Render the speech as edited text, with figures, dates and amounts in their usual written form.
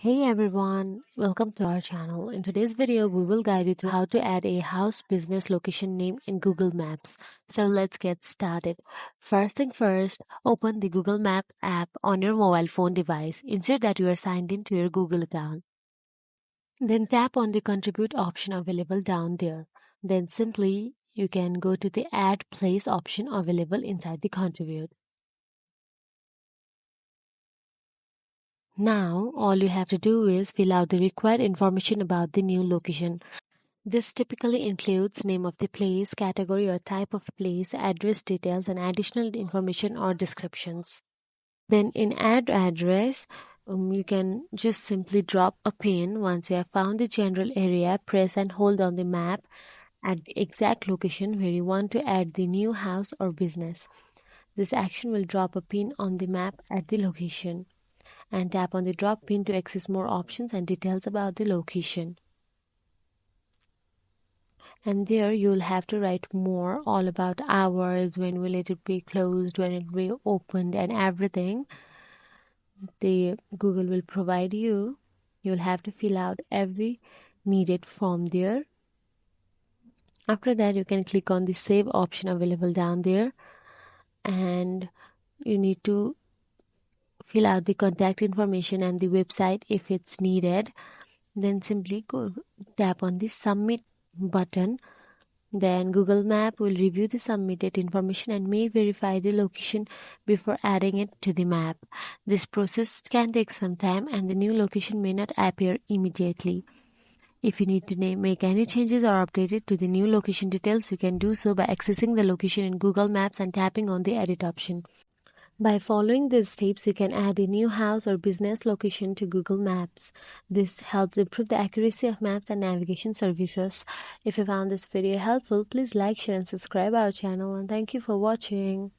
Hey everyone, welcome to our channel. In today's video, we will guide you through how to add a house business location name in Google Maps. So let's get started. First thing first, open the Google Map app on your mobile phone device. Ensure that you are signed into your Google account. Then tap on the contribute option available down there. Then simply you can go to the add place option available inside the contribute. Now, all you have to do is fill out the required information about the new location. This typically includes name of the place, category or type of place, address details, and additional information or descriptions. Then in add address, you can just simply drop a pin. Once you have found the general area, press and hold on the map at the exact location where you want to add the new house or business. This action will drop a pin on the map at the location, and tap on the drop pin to access more options and details about the location. And there you'll have to write more all about hours, when will it be closed, when it will be opened, and everything the Google will provide you. You'll have to fill out every needed form there. After that, you can click on the save option available down there, and you need to fill out the contact information and the website if it's needed. Then simply tap on the submit button. Then Google Map will review the submitted information and may verify the location before adding it to the map. This process can take some time and the new location may not appear immediately. If you need to make any changes or update it to the new location details, you can do so by accessing the location in Google Maps and tapping on the edit option. By following these steps, you can add a new house or business location to Google Maps. This helps improve the accuracy of maps and navigation services. If you found this video helpful, please like, share and subscribe our channel, and thank you for watching.